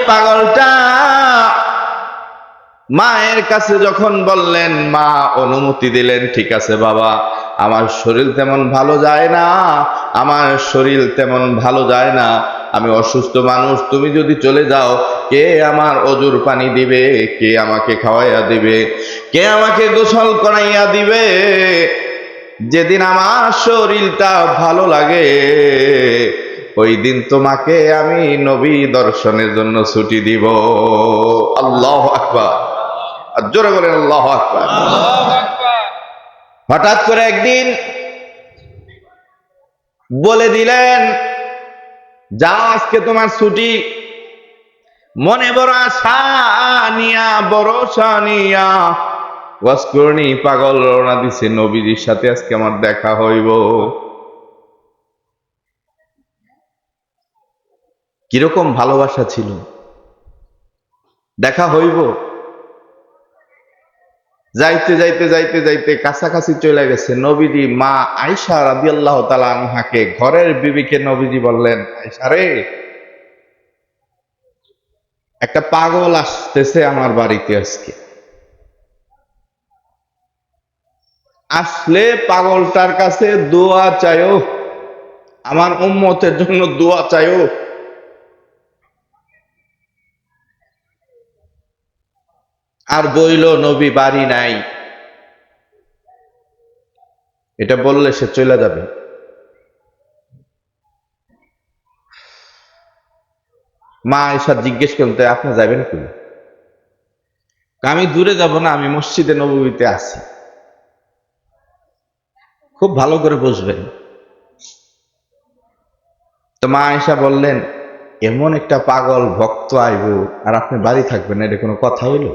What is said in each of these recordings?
পাগলটা মায়ের কাছে যখন বললেন, মা অনুমতি দিলেন, ঠিক আছে বাবা, আমার শরীর তেমন ভালো যায় না, আমার শরীর তেমন ভালো যায় না, আমি অসুস্থ মানুষ, তুমি যদি চলে যাও কে আমার অজুর পানি দিবে, কে আমাকে খাওয়াইয়া দিবে, কে আমাকে গোসল করাইয়া দিবে, যেদিন আমার শরীরটা ভালো লাগে ওই দিন তোমাকে আমি নবী দর্শনের জন্য ছুটি দিব। আল্লাহু আকবার। আর জোরে বলেন আল্লাহু আকবার। হঠাৎ করে একদিন বলে দিলেন, যা আজকে তোমার ছুটি। মনে বড় আশা নিয়া ভরসা নিয়া ওয়াসকরণী পাগল রওনা দিছে, নবীজির সাথে আজকে আমার দেখা হইব। কিরকম ভালোবাসা ছিল, দেখা হইব। যাইতে যাইতে যাইতে যাইতে কাছাকাছি চলে গেছে। নবীজি মা আয়েশা রাদিয়াল্লাহু তাআলা আনহাকে, ঘরের বিবিকে নবীজি বললেন, আয়েশা রে, একটা পাগল আসতেছে আমার বাড়িতে আজকে, আসলে পাগলটার কাছে দোয়া চাইও, আমার উম্মতের জন্য দোয়া চাইও। আর বইল নবী বাড়ি নাই, এটা বললে সে চলে যাবে। মা আয়েশা জিজ্ঞেস করতে, আপনি যাবেন কি? আমি দূরে যাব না, আমি মসজিদে নববীতে আছি, খুব ভালো করে বুঝবেন। তো মা আয়েশা বললেন, এমন একটা পাগল ভক্ত আইব আর আপনি বাড়ি থাকবেন, এটা কোনো কথা হইল?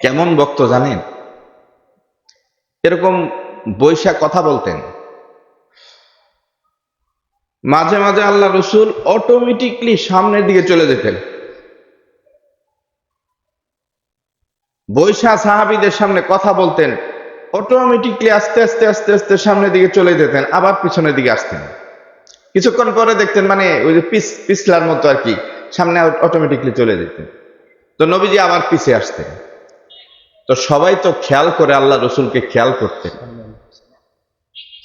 কেমন ভক্ত জানেন? এরকম বৈশা কথা বলতেন। মাঝে মাঝে আল্লাহ রসুল অটোমেটিকলি সামনের দিকে চলে যেতেন, বৈশা সাহাবীদের সামনে কথা বলতেন, অটোমেটিকলি আস্তে আস্তে আস্তে আস্তে সামনের দিকে চলে যেতেন, আবার পিছনের দিকে আসতেন। কিছুক্ষণ পরে দেখতেন মানে ওই যে পিছলার মতো আর কি, সামনে অটোমেটিকলি চলে যেতেন। তো নবীজি আবার পিছে আসতেন। তো সবাই তো খেয়াল করে আল্লাহ রসুলকে খেয়াল করতেন।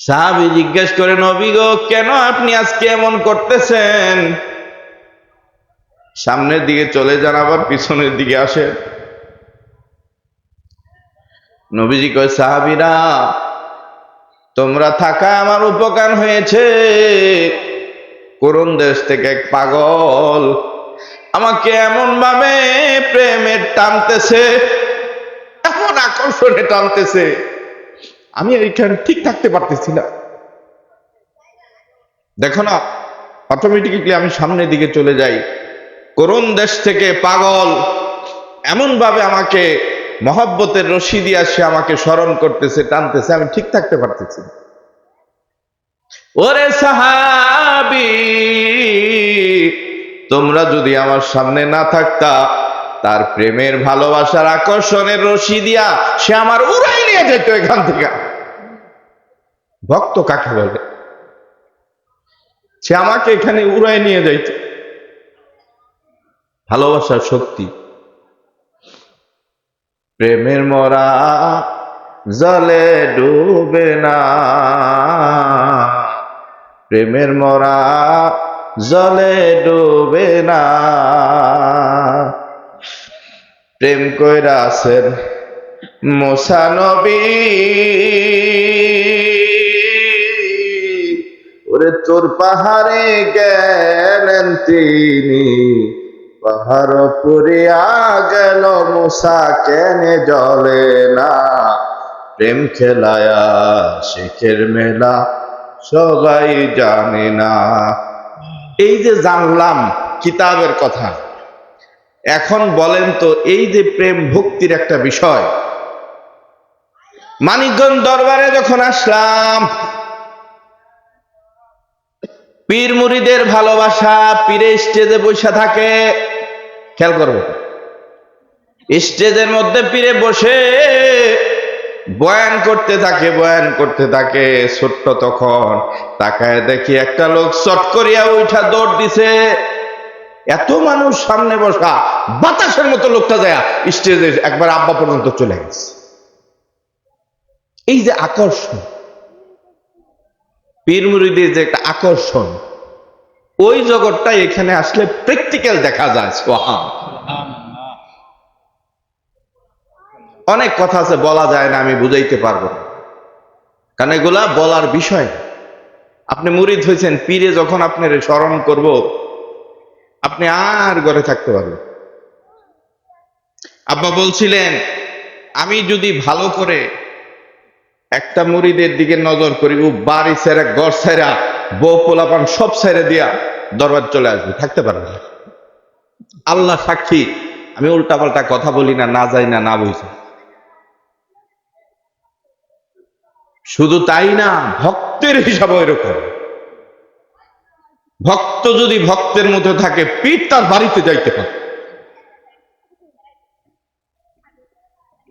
সাহাবী জিজ্ঞেস করে, নবী গো, কেন আপনি আজকে এমন করতেছেন? সামনের দিকে চলে যান, আবার পিছনের দিকে আসেন। নবীজি কয়, সাহাবীরা, তোমরা থাকা আমার উপকার হয়েছে। কোন দেশ থেকে এক পাগল আমাকে এমন ভাবে প্রেমের টানতেছে, এমন আকর্ষণে টানতেছে, আমি এইখানে ঠিক থাকতে পারতেছি না। দেখো না, অটোমেটিক্যালি আমি সামনের দিকে চলে যাই। কোন দেশ থেকে পাগল এমন ভাবে আমাকে মহব্বতের রশি দিয়ে সে আমাকে স্মরণ করতেছে, টানতেছে, আমি ঠিক থাকতে পারতেছি। ওরে সাহাবী, তোমরা যদি আমার সামনে না থাকতা, তার প্রেমের ভালোবাসার আকর্ষণের রশি দিয়া সে আমার উড়াই নিয়ে যেত এখান থেকে। ভক্ত কাকে বলে? সে আমাকে এখানে উড়াই নিয়ে যাইত। ভালোবাসার শক্তি। প্রেমের মরা জলে ডুবে না, প্রেমের মরা জলে ডুবে না, প্রেম কইরা আছেন মুসা নবী, ওরে তোর পাহাড়ে গেলেন তিনি, পাহাড় পুরিয়া গেল মুসা কেনে জলে না, প্রেম খেলায়া শেখের মেলা সবাই জানে না। এই যে জানলাম কিতাবের কথা, এখন বলেন তো, এই যে প্রেম ভক্তির একটা বিষয়, মানিকগঞ্জ দরবারে যখন আসলাম, পীর মুরিদের ভালোবাসা, পীরে স্টেজে বসে থাকে, খেয়াল করবো, স্টেজের মধ্যে পীরে বসে বয়ান করতে থাকে, বয়ান করতে থাকে। ছোট্ট তখন তাকায় দেখি একটা লোক চট করিয়া উঠা দৌড় দিছে, এত মানুষ সামনে বসা, বাতাসের মতো লোকটা যায় স্টেজে একবার আব্বা পর্যন্ত চলে গেছে। এই যে আকর্ষণ, পীর মুরিদের যে একটা আকর্ষণ, ওই জগৎটা এখানে আসলে প্র্যাকটিক্যাল দেখা যায়। সুবহানাল্লাহ। অনেক কথা আছে বলা যায় না, আমি বুঝাইতে পারবো না, কারণ এগুলা বলার বিষয়। আপনি মুরিদ হয়েছেন, পীরে যখন আপনার স্মরণ করব আপনি আর ঘরে থাকতে পারবেন। আব্বা বলছিলেন, আমি যদি ভালো করে একটা মুরিদের দিকে নজর করি, ও বাড়ি ছেড়ে, ঘর ছেড়া, বউ পোলাপান সব ছেড়ে দিয়া দরবার চলে আসবে, থাকতে পারবে না। আল্লাহ সাক্ষী, আমি উল্টাপাল্টা কথা বলি না, না যাই না, না বুঝি। শুধু তাই না, ভক্তের হিসাব এরকম। ভক্ত যদি ভক্তের মধ্যে থাকে, পীর তার বাড়িতে যাইতে পারে।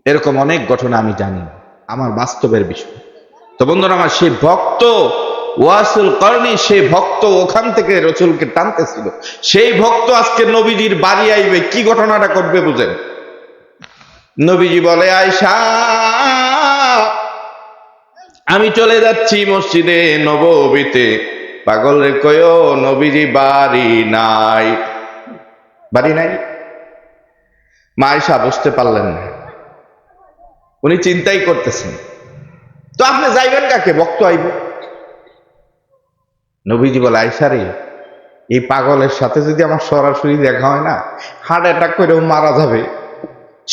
এরকম অনেক ঘটনা আমি জানি, আমার বাস্তবের বিষয়। তো বন্ধুরা আমার, সেই ভক্ত ওয়াসুল করনি, সেই ভক্ত ওখান থেকে রসুলকে টানতেছিল। সেই ভক্ত আজকে নবীজির বাড়ি আইবে, কি ঘটনাটা করবে বুঝেন। নবীজি বলে, আয়েশা আমি চলে যাচ্ছি মসজিদে নববীতে, পাগল রে কয়ো নবীজি বাড়ি নাই। বাড়ি নাই। মা আয়েশা বুঝতে পারলেন না, উনি চিন্তাই করতেছেন, তো আপনি যাইবেন কাকে, ভক্ত আইব। নবীজি বলে, আয়েশা রে, এই পাগলের সাথে যদি আমার সরাসরি দেখা হয় না, হার্ট অ্যাটাক করেও মারা যাবে,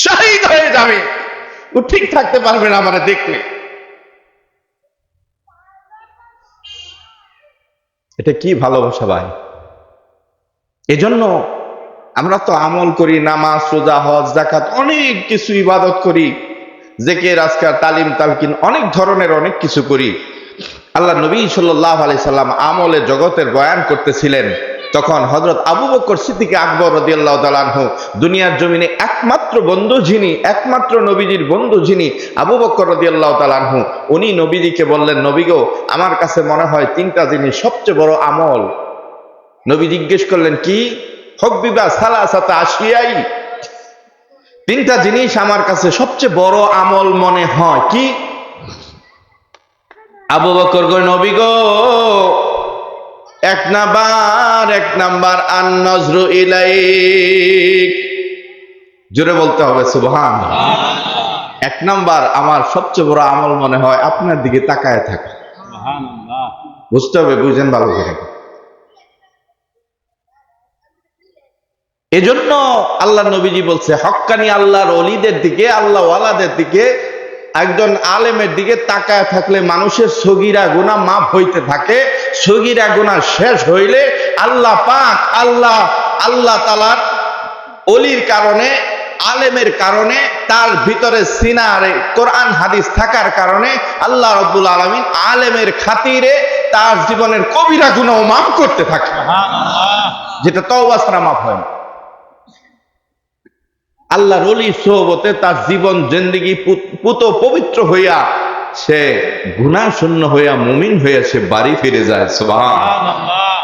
শহীদ হয়ে যাবে, ও ঠিক থাকতে পারবে না আমার দেখলে। এটা কি ভালোবাসা ভাই। এজন্য আমরা তো আমল করি, নামাজ, রোজা, হজ, যাকাত, অনেক কিছু ইবাদত করি, জিকির, আজকার, তালিম, তালকিন, অনেক ধরনের অনেক কিছু করি। আল্লাহ নবী সাল্লাল্লাহু আলাইহি সাল্লাম আমলে জগতের বয়ান করতেছিলেন, তখন হযরত আবু বকর সিদ্দিক আকবর রাদিয়াল্লাহু তাআলা আনহু, দুনিয়ার জমিনে একমাত্র বন্ধু যিনি, একমাত্র নবীজির বন্ধু যিনি, আবু বকর রাদিয়াল্লাহু তাআলা আনহু, উনি নবীজিকে বললেন, নবী গো, আমার কাছে মনে হয় তিনটা জিনিস সবচেয়ে বড় আমল। নবী জিজ্ঞেস করলেন, কি? হুব্বিবা সালাসাতা আশিয়াই, তিনটা জিনিস আমার কাছে সবচেয়ে বড় আমল মনে হয়। কি? আবু বকর কই, নবী গো, এক নাম্বার আন নজরু ইলাইক। জোরে বলতে হবে সুবহানাল্লাহ। এক নাম্বার আমার সবচেয়ে বড় আমল মনে হয় আপনার দিকে তাকায় থাকা। সুবহানাল্লাহ। বুঝতে হবে, বুঝেন ভালো করে। এজন্য আল্লাহ নবীজি বলছে, হক্কানি আল্লাহর ওলিদের দিকে, আল্লাহ ওয়ালাদের দিকে, একজন আলেমের দিকে তাকায় থাকলে মানুষের সগীরা গুনাহ মাফ হইতে থাকে। সগীরা গুনাহ শেষ হইলে আল্লাহ পাক, আল্লাহ তাআলার ওলির কারণে, আলেমের কারণে, তার ভিতরে সিনারে কোরআন হাদিস থাকার কারণে আল্লাহ রাব্বুল আলামিন আলেমের খাতিরে তার জীবনের কবিরা গুনাহ মাফ করতে থাকে। সুবহানাল্লাহ। যেটা তওবা ছাড়া মাফ হয় না। আল্লাহর ওলির সোহবতে তার জীবন জিন্দেগি পুত পবিত্র হইয়া, সে গুনাহ শূন্য হইয়া মুমিন হইয়া সে বাড়ি ফিরে যায়। সুবহানাল্লাহ।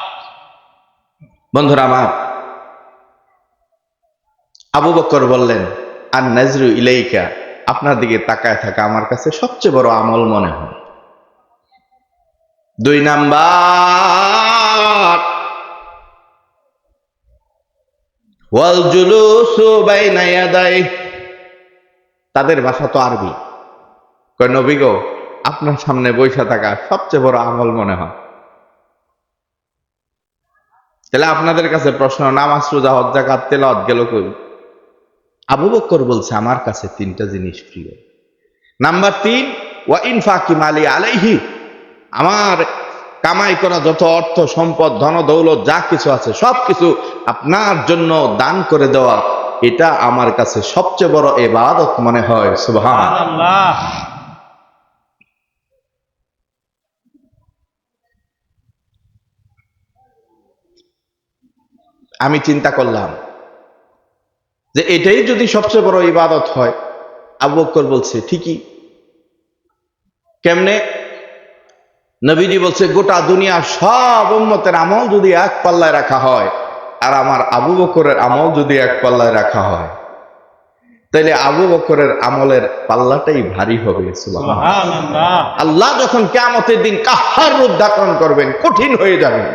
বন্ধুরা আমার, আবু বকর বললেন, আন নাজরু ইলাইকা, আপনার দিকে তাকায় থাকা আমার কাছে সবচেয়ে বড় আমল মনে হয়। দুই নাম্বার, ওয়াল জুলুসু বাইনা ইয়াদাই, তাদের ভাষা তো আরবি। কয়, নবী গো, আপনার সামনে বৈশা থাকা সবচেয়ে বড় আমল মনে হয়। তাহলে আপনাদের কাছে প্রশ্ন, নামাজ, রোজা, হজ, যাকাত, তেলাওয়াত গেল কই? আবু বকর বলছে, আমার কাছে তিনটা জিনিস প্রিয়। নাম্বার 3, ওয়া ইনফাকি মালি আলাইহি, আমার কামাই করা যত অর্থ সম্পদ, ধন দৌলত যা কিছু আছে সবকিছু আপনার জন্য দান করে দেওয়া, এটা আমার কাছে সবচেয়ে বড় ইবাদত মনে হয়। সুবহানাল্লাহ। আমি চিন্তা করলাম যে এটাই যদি সবচেয়ে বড় ইবাদত হয়, আবু বকর বলছে, ঠিকই। কেমনে? নবীজি বলছে, গোটা দুনিয়ার সব উম্মতের আমল যদি এক পাল্লায় রাখা হয়, আর আমার আবু বকরের আমল যদি এক পাল্লায় রাখা হয়, তাইলে আবু বকরের আমলের পাল্লাটাই ভারী হবে। সুবহানাল্লাহ। আল্লাহ যখন কিয়ামতের দিন কাহ্হার রূপ ধারণ করবেন, কঠিন হয়ে যাবেন,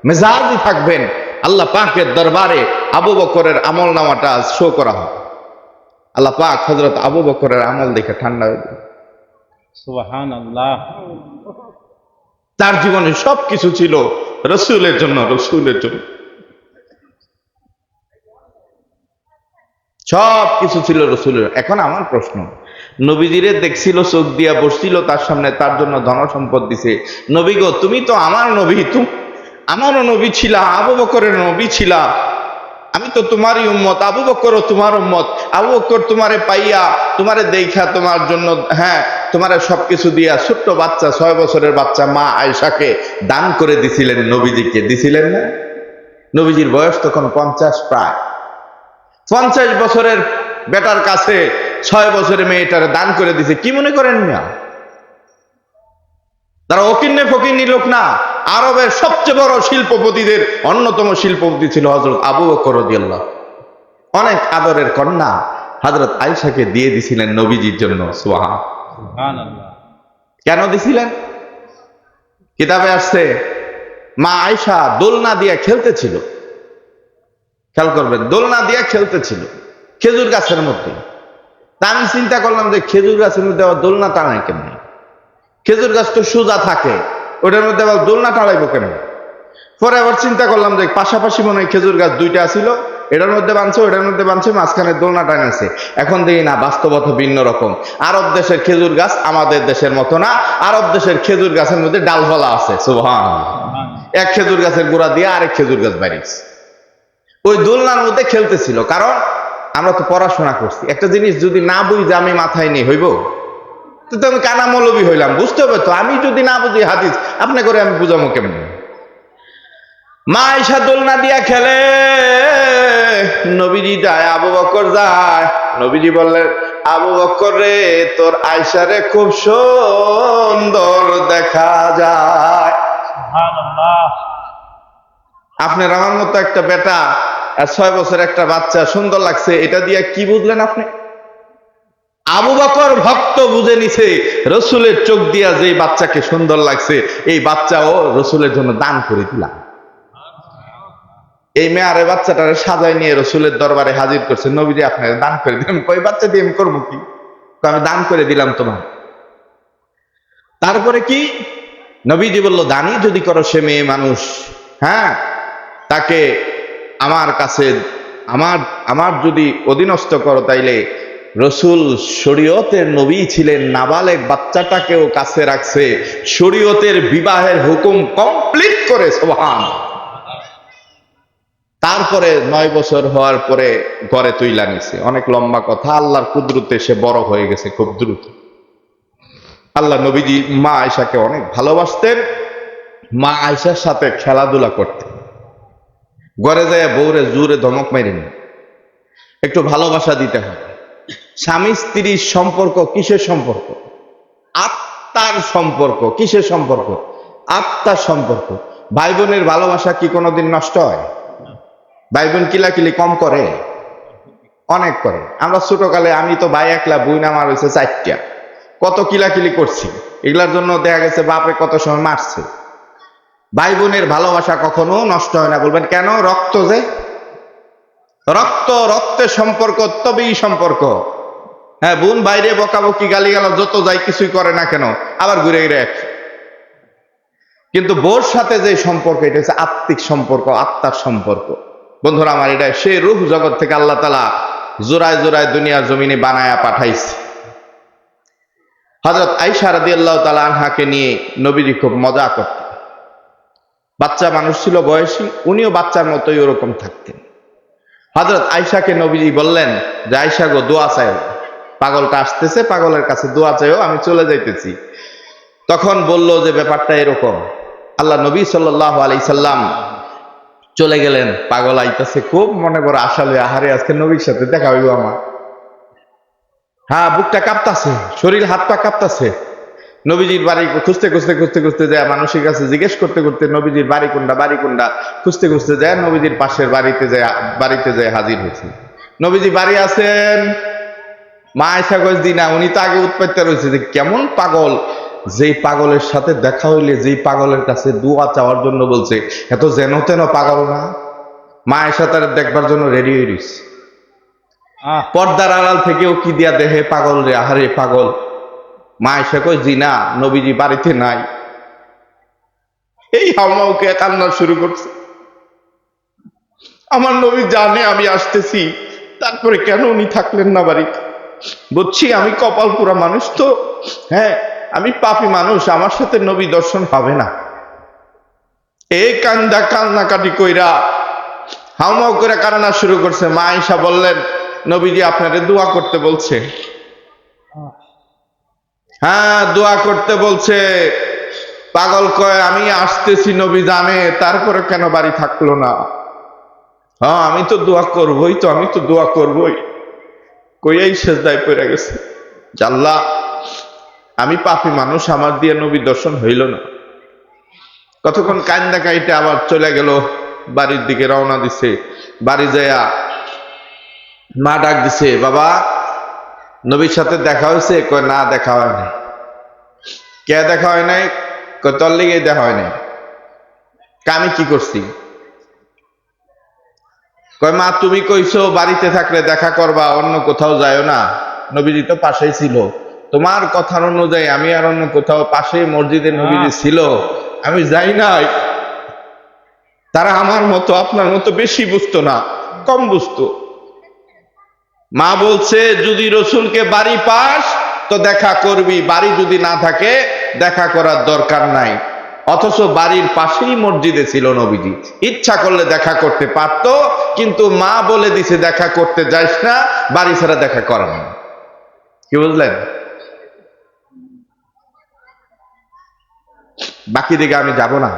মেজাজি থাকবেন, আল্লাহ পাকের দরবারে আবু বকরের আমল নামাটা শো করা হবে। আল্লাহ পাক হযরত আবু বকরের আমল দেখে ঠান্ডা হয়ে যাবে। সুবহানাল্লাহ। তার জীবনে সবকিছু ছিল রসুলের জন্য, রসুলের জন্য সব কিছু ছিল রসুলের। এখন আমার প্রশ্ন, নবীজিরে দেখছিল, চোখ দিয়া বসছিল তার সামনে, তার জন্য ধন সম্পদ দিছে। নবী গো, তুমি তো আমার নবী, তুমি আমারও নবী ছিলা, আবু বকরের নবী ছিলা, আমি তো তোমারই উম্মত, আবু বকরও তোমার উম্মত। আবু বকর তোমারে পাইয়া, তোমারে দেখা, তোমার জন্য তোমারে সবকিছু দিয়া ছোট্ট বাচ্চা, 6 বছরের বাচ্চা মা আয়েশাকে দান করে দিছিলেন, নবীজিকে দিছিলেন না? নবীজির বয়স তখন 50, প্রায় 50 বছরের বেটার কাছে 6 বছরের মেয়েটারে দান করে দিছে। কি মনে করেন না? তারা অকিন্নে ফকিন্নি লোক না, আরবের সবচেয়ে বড় শিল্পপতিদের অন্যতম শিল্পপতি ছিল হযরত আবু বকর রাদিয়াল্লাহু। অনেক আদরের কন্যা হযরত আয়েশাকে দিয়ে দিছিলেন নবীজির জন্য। সুবহানাল্লাহ। কেন দিছিলেন? কিতাবে আসছে, মা আয়েশা দোলনা দিয়ে খেলতেছিল। খেয়াল করবেন, দোলনা দিয়ে খেলতেছিল খেজুর গাছের মধ্যে। তা আমি চিন্তা করলাম যে খেজুর গাছের মধ্যে আবার দোলনা টানায় কেন? খেজুর গাছ তো সোজা থাকে, ওটার মধ্যে আবার দোলনা টানাইবো কেন? পরে আবার চিন্তা করলাম যে পাশাপাশি মনে হয় খেজুর গাছ দুইটা ছিল, এটার মধ্যে বাঁধছে, ওটার মধ্যে বাঁধছে, মাঝখানে দোলনা টানাইছে। এখন দেখি না, বাস্তবতা ভিন্ন রকম। আরব দেশের খেজুর গাছ আমাদের দেশের মতো না, আরব দেশের খেজুর গাছের মধ্যে ডালফলা আছে। সুবহানাল্লাহ। এক খেজুর গাছের গোড়া দিয়ে আরেক খেজুর গাছ বাড়িয়েছে। ওই দোলনার মধ্যে খেলতেছিল। কারণ আমরা তো পড়াশোনা করছি, একটা জিনিস যদি না বুঝে আমি মাথায় নেই হইব, তো আমি কানা মৌলবী হইলাম, বুঝতে হবে তো। আমি যদি না বুঝি হাদিস, আপনি করে আমি বুঝাবো কেমন? মা আয়েশা দোলনা দিয়া খেলে, নবীজি যায়, আবু বকর যায়। নবীজি বললেন, আবু বকর রে, তোর আয়েশা রে খুব সুন্দর দেখা যায়। সুবহানাল্লাহ। আপনার আমার মতো একটা বেটা আর 6 বছর একটা বাচ্চা সুন্দর লাগছে, এটা দিয়ে কি বুঝলেন আপনি? আবু বকর ভক্ত বুঝে নিছে, রসুলের চোখ দিয়া যে বাচ্চাকে সুন্দর লাগছে, এই বাচ্চাও রসুলের জন্য দান করে দিলাম। এই মেয়ারে বাচ্চাটারে সাজায় নিয়ে রসুলের দরবারে হাজির করছে। নবীজি আপনাকে দান করে দিলাম। কই বাচ্চা দিয়ে আমি করবো কি? আমি দান করে দিলাম তোমার। তারপরে কি নবীজি বলল, দানই যদি করো সে মেয়ে মানুষ, হ্যাঁ, তাকে আমার কাছে আমার যদি অধীনস্থ করো, তাইলে রসুল শরীয়তের নবী ছিলেন, নাবালেগ বাচ্চাটাকেও কাছে রাখছে, শরীয়তের বিবাহের হুকুম কমপ্লিট করে। সুবহানাল্লাহ। তারপরে 9 বছর হওয়ার পরে ঘরে তুইলা নিছে। অনেক লম্বা কথা, আল্লাহর কুদরতে সে বড় হয়ে গেছে খুব দ্রুত। আল্লাহ নবীজি মা আয়েশাকে অনেক ভালোবাসতেন, মা আয়েশার সাথে খেলাধুলা করতেন। ঘরে যায় বউরে জোরে ধমক মেরেন, একটু ভালোবাসা দিতে হয়। স্বামী স্ত্রীর সম্পর্ক কিসের সম্পর্ক? আত্মার সম্পর্ক। কিসের সম্পর্ক? আত্মার সম্পর্ক। ভাই বোনের ভালোবাসা কি কোনোদিন নষ্ট হয়? ভাই বোন কিলাকিলি কম করে? অনেক করে। আমরা ছোটকালে, আমি তো ভাই একলা, বোন আমার হয়েছে 4টা, কত কিলাকিলি করছি। এগুলার জন্য দেখা গেছে বাপে কত সময় মারছে। ভাই বোনের ভালোবাসা কখনো নষ্ট হয় না। বলবেন কেন? রক্ত যে, রক্তের সম্পর্ক তবেই সম্পর্ক। হ্যাঁ, বোন বাইরে বকাবকি গালিগালাজ যত যাই কিছুই করে না কেন, আবার ঘুরে ঘুরে এক। কিন্তু বোর সাথে যে সম্পর্ক, এটা হচ্ছে আত্মিক সম্পর্ক, আত্মার সম্পর্ক। বন্ধুরা আমার, এটা সে রূহ জগৎ থেকে আল্লাহ তাআলা জোড়ায় জোড়ায় দুনিয়ার জমিনে বানায়া পাঠাইছে। হযরত আয়েশা রাদিয়াল্লাহু তাআলা আনহাকে নিয়ে নবীজি খুব মজা করতেন। বাচ্চা মানুষ ছিল, বয়সী, উনিও বাচ্চার মতোই ওরকম থাকতেন। হযরত আয়েশাকে নবীজি বললেন যে, আয়েশা গো, দোয়া চাইও, পাগলটা আসতেছে, পাগলের কাছে দোয়া চাইও, আমি চলে যাইতেছি। তখন বলল যে ব্যাপারটা এরকম। আল্লাহ নবী সাল্লাল্লাহু আলাইহি সাল্লাম চলে গেলেন। পাগল আইতেছে, খুব মনে করে আসালে, আহারে আজকে নবীর সাথে দেখা হইব আমার। হ্যাঁ, বুকটা কাঁপতাছে, শরীর হাত পা কাঁপতাছে। নবীজির বাড়ি খুঁজতে খুঁজতে খুঁজতে খুঁজতে যায়, মানুষের কাছে জিজ্ঞেস করতে করতে নবীজির বাড়ি কোনটা খুঁজতে খুঁজতে যায় নবীজির পাশের বাড়িতে যায় হাজির হয়েছে। নবীজি বাড়ি আছেন। মা আয়েশা কইছে দি না, উনি তো আগে উৎপত্তি রয়েছে যে কেমন পাগল, যেই পাগলের সাথে দেখা হইলে যেই পাগলের কাছে দোয়া চাওয়ার জন্য বলছে, এত যেন তেন পাগল না। মা আয়েশা তার দেখবার জন্য রেডি হয়ে রয়েছে। পর্দার আড়াল থেকেও কি দিয়া দেহে পাগল রে, আহারে পাগল। মা আয়েশা কই জি না, নবীজি বাড়িতে নাই। এই হাওমাওকে কান্না শুরু করছে, আমার নবী জানে আমি আসতেছি, তারপরে কেন উনি থাকলেন না বাড়িতে? বুঝছি আমি কপাল পুরা মানুষ তো, হ্যাঁ আমি পাপী মানুষ, আমার সাথে নবী দর্শন হবে না। এই কান্নাকাটি কইরা হাওমাও করে কান্না শুরু করছে। মা আয়েশা বললেন, নবীজি আপনারে দোয়া করতে বলছে। হ্যাঁ দোয়া করতে বলছে। পাগল কয় আমি আসতেছি, নবী জানে, তারপরে কেন বাড়ি থাকলো না? হ্যাঁ আমি তো দোয়া করবই। কইয়াই সেজদায় পড়ে গেছে, আল্লাহ আমি পাপী মানুষ, আমার দিয়ে নবী দর্শন হইল না। কতক্ষণ কান্দা কাইতে আবার চলে গেল, বাড়ির দিকে রওনা দিছে। বাড়ি যায়া মা ডাক দিছে, বাবা নবীর সাথে দেখা হয়েছে? কয় না দেখা হয় নাই। কে দেখা হয় নাই? কয় তোর লেগে দেখা হয় নাই। আমি কি করছি? কয় মা তুমি কইছো বাড়িতে থাকলে দেখা করবা, অন্য কোথাও যাও না। নবীজি তো পাশেই ছিল, তোমার কথার অনুযায়ী আমি আর অন্য কোথাও, পাশে মসজিদে নবীজি ছিল, আমি যাই নাই। তারা আমার মতো আপনার মতো বেশি বুঝতো না, কম বুঝতো। মা বলছে যদি রসুলকে বাড়ি পাস তো দেখা করবি, বাড়ি যদি না থাকে দেখা করার দরকার নাই। অথচ বাড়ির পাশেই মসজিদে ছিল নবীজি, ইচ্ছা করলে দেখা করতে পারতো, কিন্তু মা বলে দিছে দেখা করতে যাইস না, বাড়ি ছাড়া দেখা করা না। কি বুঝলেন? বাকি দিকে আমি যাব না।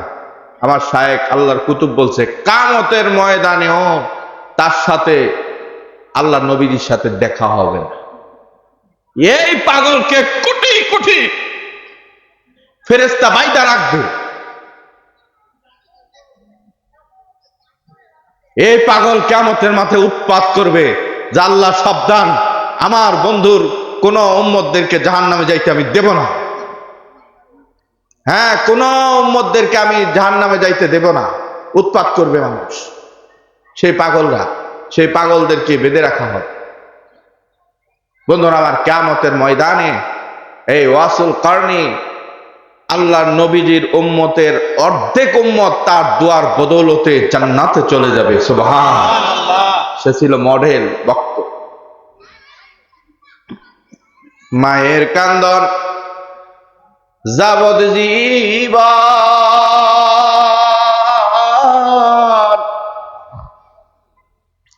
আমার শায়েখ আল্লাহর কুতুব বলছে কিয়ামতের ময়দানেও তার সাথে আল্লাহ নবীজির সাথে দেখা হবে না। এই পাগলকে কোটি কোটি ফেরেশতা বাইদা রাখবে। এই পাগল কিয়ামতের মাঠে উৎপাত করবে যে আল্লাহ সাবধান, আমার বন্ধুর কোন উম্মতদেরকে জাহান্নামে যাইতে আমি দেব না। হ্যাঁ কোন উম্মতদেরকে আমি জাহান্নামে যাইতে দেব না। উৎপাত করবে মানুষ, সেই পাগলরা, সেই পাগলদেরকে বেঁধে রাখা হয়। বন্ধুরা আমার, কিয়ামতের ময়দানে এই ওয়াসুল করনি আল্লাহর নবীজির উম্মতের অর্ধেক উম্মত তার দুয়ার বদৌলতে জান্নাতে চলে যাবে। সুবহানাল্লাহ। সে ছিল মডেল বক্ত। মায়ের কান্দন যাবৎ জীবন,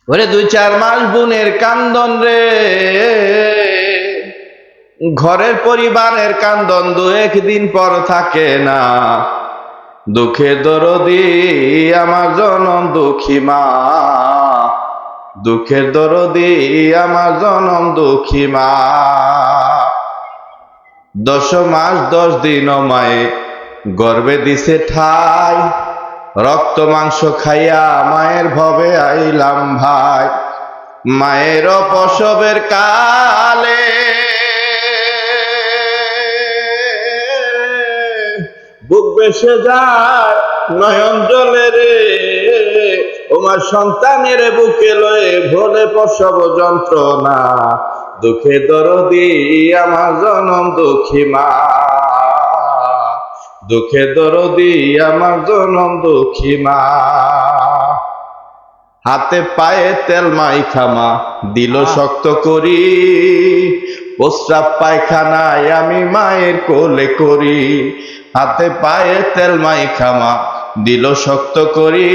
ওরে 2-4 মাস বোনের কান্দন রে, ঘরের পরিবারের কান্দন 2-1 দিন পর থাকে না। দুঃখের দরদি আমার জনম দুঃখী মা, দুঃখের দরদি আমার জনম দুঃখী মা। 10 মাস 10 দিন মায়ে গর্বে দিছে ঠাই, রক্ত মাংস খাইয়া মায়ের ভবে আইলাম ভাই। মায়ের প্রসবের কালে বুক বেসে যায় নয়ন জলে রে, ওমার সন্তানের বুকে লয়ে ভোলে প্রসব যন্ত্রণা। দুঃখে দরদি আমার জনম দুঃখী মা, দুঃখে দরদি আমার জনম দুঃখী মা। হাতে পায়ে তেল মাইখা মা দিল শক্ত করি, প্রস্রাব পায়খানায় আমি মায়ের কোলে করি। হাতে পায়ে তেল মাইখা মা দিল শক্ত করি,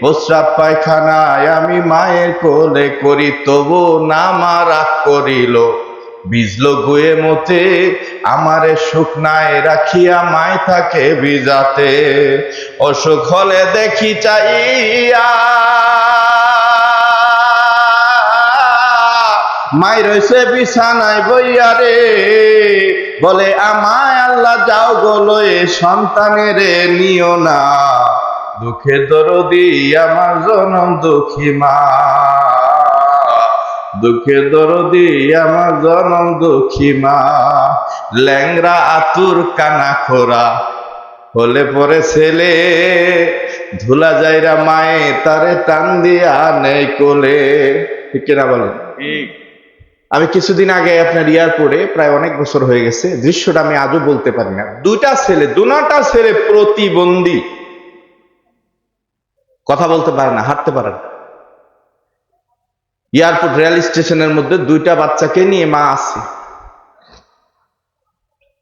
প্রস্রাব পায়খানায় আমি মায়ের কোলে করি। তবু না মা রাগ করিল, ভিজলো গুয়ে মতে, আমারে শুকনায় রাখিয়া মায় থাকে ভিজাতে। অসুখ হলে দেখি চাইয়া মাই রইছে বিছানায় বইয়া রে, বলে আমায় আল্লাহ যাও গোলয়ে সন্তানের নিও না, দুঃখে দরদি আমার জনম দুঃখী মা, দুঃখে দরদি আমার জনম দুঃখী মা। ল্যাংরা আতুর কানা খোরা হলে পরে ছেলে, ধুলা যাইরা মায়ে তারে টান দিয়া নেই কোলে। ঠিক কিনা বলেন? আমি কিছুদিন আগে আপনার এয়ারপোর্টে, প্রায় অনেক বছর হয়ে গেছে, দৃশ্যটা আমি আজও বলতে পারি না। দুটা ছেলে প্রতিবন্ধী, কথা বলতে পারে না, হাঁটতে পারে না। এয়ারপোর্ট রেল স্টেশনের মধ্যে দুইটা বাচ্চাকে নিয়ে মা আছে,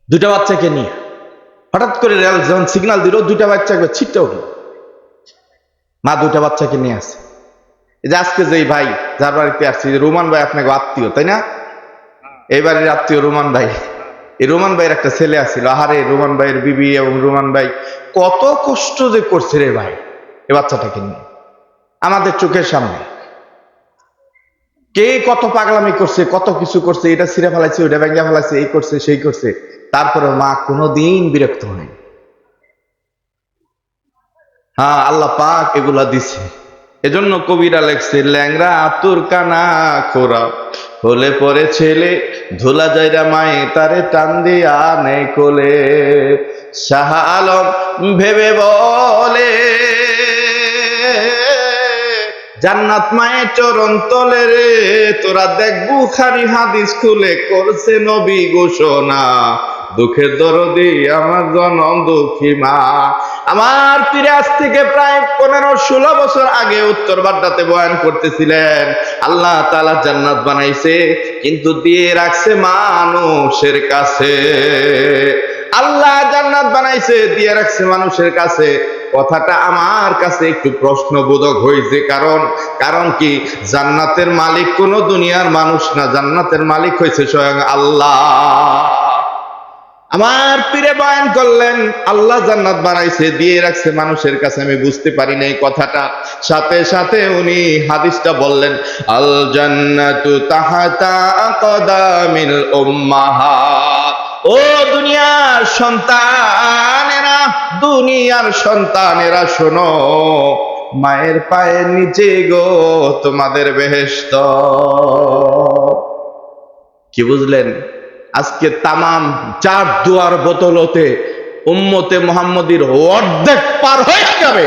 দুইটা বাচ্চাকে নিয়ে হঠাৎ করে রেল যখন সিগন্যাল দিল, দুইটা বাচ্চা ছিটতে উঠল, মা দুইটা বাচ্চাকে নিয়ে আসে। এই যে আজকে যে ভাই যার বাড়িতে আসছি, রোমান ভাই আপনাকে আত্মীয়, তাই না? এই বাড়ির আত্মীয় রোমান ভাই। এই রোমান ভাইয়ের একটা ছেলে আসছিল, আহারে রোমান ভাইয়ের বিবি এবং রোমান ভাই কত কষ্ট যে করছে রে ভাই এ বাচ্চাটাকে নিয়ে, আমাদের চোখের সামনে। কে কত পাগলামি করছে, কত কিছু করছে, এটা ছিঁড়ে ফেলাইছে, ওটা ভেঙে ফেলাইছে, এই করছে সেই করছে, তারপরে মা কোনোদিন বিরক্ত হয়। হ্যাঁ, আল্লাহ পাক এগুলা দিছে। এজন্য কবিরা লেখছে, ল্যাংরা আতুর কানা খোরা হলে পরে ছেলে, ধুলা যাইরা মায়ে তারে টান দিয়া নেই কোলে। শাহ আলম ভেবে বলে, জান্নাত মায়ের চরণ তলে রে, তোরা দেখ বুখারী হাদিস খুলে করছে নবী ঘোষণা, দুঃখের দরদি আমার জনম দুঃখী মা। আমার পীর আজ থেকে প্রায় 15-16 বছর আগে উত্তর বাড্ডাতে বয়ান করতেছিলেন। আল্লাহ তাআলা জান্নাত বানাইছে, কিন্তু দিয়ে রাখছে মানুষের কাছে। আল্লাহ জান্নাত বানাইছে, দিয়ে রাখছে মানুষের কাছে। কথাটা আমার কাছে একটু প্রশ্নবোধক হয়েছে, কারণ কি, জান্নাতের মালিক কোন দুনিয়ার মানুষ না, জান্নাতের মালিক হয়েছে স্বয়ং আল্লাহ। আমার পীরে বয়ান করলেন, আল্লাহ জান্নাত বানাইছে, দিয়ে রাখছে মানুষের কাছে। আমি বুঝতে পারি না এই কথাটা, সাথে সাথে উনি হাদিসটা বললেন, আল জান্নাতু তাহাতা আকদামিল উম্মাহাত। ও দুনিয়ার সন্তানেরা শোনো, মায়ের পায়ের নিচে গো তোমাদের বেহেশত। কি বুঝলেন? আজকে তামাম চার দুয়ার বোতলতে উম্মতে মুহাম্মদীর অর্ধেক পার হয়ে যাবে,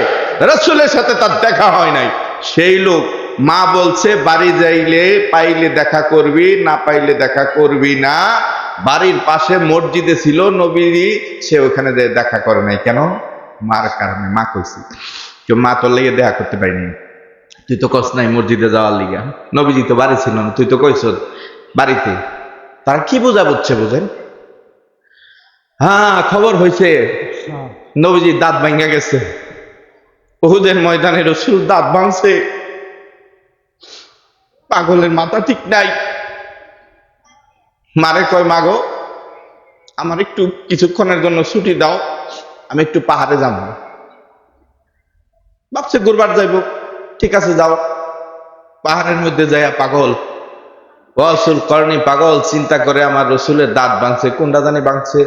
রাসূলের সাথে তার দেখা হয় নাই। সেই লোক মা বলছে, বাড়ি যাইলে পাইলে দেখা করবি, না পাইলে দেখা করবি না। বাড়ির পাশে মসজিদে ছিল নবীজি, সে ওখানে দেখা করে নাই। কেন? মার কারণে। মা কইছি, কেউ মা তোর লেগে দেখা করতে পারিনি, তুই তো কস নাই মসজিদে যাওয়ার লিগা, নবীজি তো বাড়ি ছিল না, তুই তো কইস বাড়িতে। তার কি বোঝা বুঝছে বুঝেন? হ্যাঁ, খবর হয়েছে নবীজি দাঁত ভাঙ্গা গেছে, উহুদের ময়দানে রাসূল দাঁত ভাঙছে। পাগলের মাথা ঠিক নাই। মারে কয়, মাগো আমার একটু কিছুক্ষণের জন্য ছুটি দাও, আমি একটু পাহাড়ে যাব। ভাবছে গুরবার যাইব, ঠিক আছে যাও। পাহাড়ের মধ্যে যাইয়া পাগল ওয়াসুল করনি, পাগল চিন্তা করে আমার রসুলের দাঁত ভাঙছে, কোনটা জানি ভাঙছে,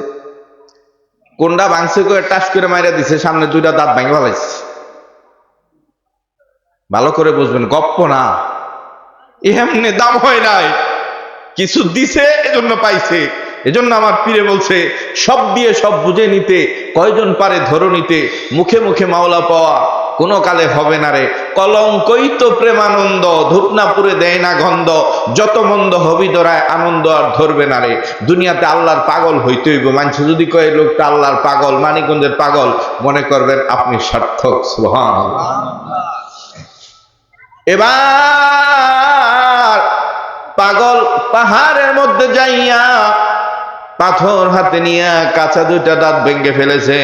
কোনটা ভাঙছে করে টাস করে মাইরা দিছে, সামনে দুইটা দাঁত ভাঙে ফেলাইছে। ভালো করে বুঝবেন, গপ্প না, এমনি দাম হয় নাই, কিছু দিছে এজন্য পাইছে। এজন্য আমার পীরে বলছে, সব দিয়ে সব বুঝে নিতে কয়জন পারে ধরণীতে, মুখে মুখে মাওলা পাওয়া কোনো কালে হবে না রে। কলঙ্কই তো প্রেমানন্দ, ধূপনাপুরে দেয় না গন্ধ, যত মন্দ হবি ধরায় আনন্দ আর ধরবে না রে। দুনিয়াতে আল্লাহর পাগল হইতে হইব। মানুষ যদি কয় লোকটা আল্লাহর পাগল, মানিকগঞ্জের পাগল, মনে করবেন আপনি সার্থক। সুবহানাল্লাহ। এবার পাগল পাহাড়ের মধ্যে যাইয়া পাথর হাতে নিয়ে কাঁচা দুইটা দাঁত ভেঙে ফেলেছে।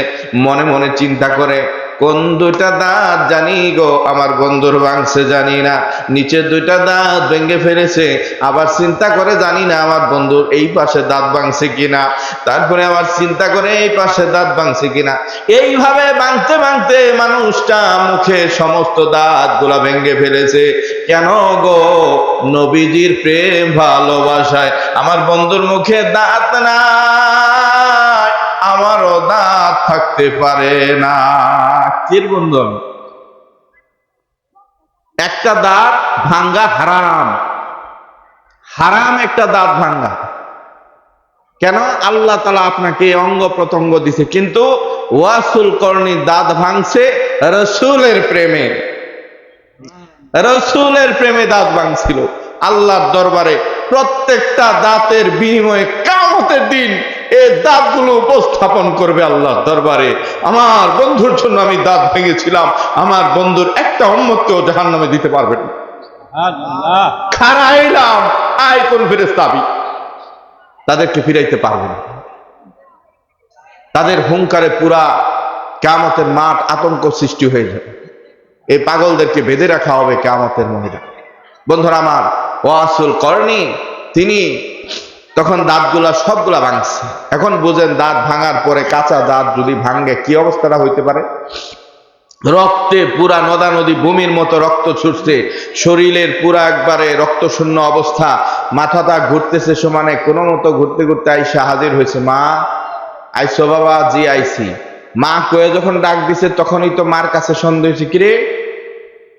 মনে মনে চিন্তা করে, কোন দুইটা দাঁত জানি গো আমার বন্ধুর ভাঙছে, জানি না। নিচের দুইটা দাঁত ভেঙে ফেলেছে, আবার চিন্তা করে, জানি না আমার বন্ধুর এই পাশে দাঁত ভাঙছে কিনা। তারপরে আবার চিন্তা করে, এই পাশে দাঁত ভাঙছে কিনা। এইভাবে ভাঙতে ভাঙতে মানুষটা মুখে সমস্ত দাঁত গুলা ভেঙে ফেলেছে। কেন গো? নবীজির প্রেম ভালোবাসায় আমার বন্ধুর মুখে দাঁত না। দাঁত থাকতে পারে না। কির বন্ধু, একটা দাঁত ভাঙ্গা হারাম, হারাম একটা দাঁত ভাঙ্গা। কেন? আল্লাহ তাআলা আপনাকে অঙ্গ প্রত্যঙ্গ দিছে, কিন্তু ওয়াসুল করনি দাঁত ভাঙছে রসুলের প্রেমে, রসুলের প্রেমে দাঁত ভাঙছিল। আল্লাহর দরবারে প্রত্যেকটা দাঁতের বিনিময়ে কিয়ামতের দিন এই দাঁতগুলো উপস্থাপন করবে আল্লাহর দরবারে। আমার বন্ধুর জন্য আমি দাঁত ভেঙেছিলাম, আমার বন্ধুর একটা উম্মতকেও জাহান্নামে দিতে পারবেন না। সুবহানাল্লাহ। খারাইলাম আয় কোন ফেরেশতা আবি, তাদেরকে ফিরাইতে পারবে না। তাদের হুঙ্কারে পুরা কিয়ামতের মাঠ আতঙ্ক সৃষ্টি হয়ে যাবে। এই পাগলদেরকে বেঁধে রাখা হবে কিয়ামতের ময়দানে। বন্ধুরা আমার, ওয়াসুল করনি তিনি তখন দাঁতগুলা সবগুলা ভাঙছে। এখন বুঝেন দাঁত ভাঙার পরে কাঁচা দাঁত যদি ভাঙে কি অবস্থাটা হইতে পারে। রক্তে পুরা নদা নদী বমির মতো রক্ত ছুটছে, শরীরের পুরা একবারে রক্ত শূন্য অবস্থা, মাথাটা ঘুরতেছে সমানে। কোনো মতো ঘুরতে ঘুরতে আইসা হাজির হয়েছে। মা আইসো? বাবা জি আইসি। মা কয়ে যখন ডাক দিছে তখনই তো মার কাছে সন্দেহ হয়েছে, কিরে,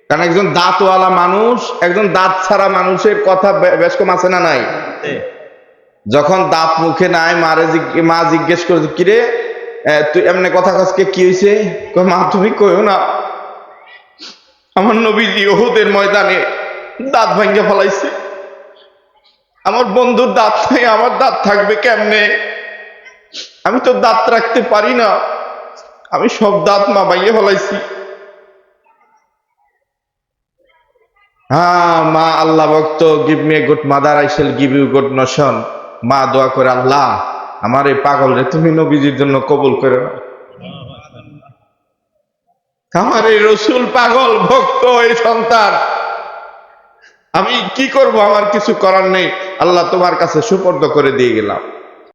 কারণ একজন দাঁতওয়ালা মানুষ, একজন দাঁত ছাড়া মানুষের কথা বেশ কম আছে না নাই? যখন দাঁত মুখে নাই মা জিজ্ঞেস করেছে, কিরে তুই এমনি কথা কাজকে কি হয়েছে? মা তুমি কইও না, আমার নবীজি উহুদের ময়দানে দাঁত ভাঙ্গে ফলাইছে। আমার বন্ধুর দাঁত নাই, আমার দাঁত থাকবে কেমনে? আমি তো দাঁত রাখতে পারি না, আমি সব দাঁত মা ভাঙ্গে ফলাইছি। হ্যাঁ মা, আল্লাহ ভক্ত, give me a good mother, I shall give you good nation. মা দোয়া করে, আল্লাহ আমার এই পাগল রে তুমি নবীজির জন্য কবুল করে নাও। আমার এই রসুল পাগল ভক্ত এই সন্তান, আমি কি করব? আমার কিছু করার নেই, আল্লাহ তোমার কাছে সুপর্দ করে দিয়ে গেলাম।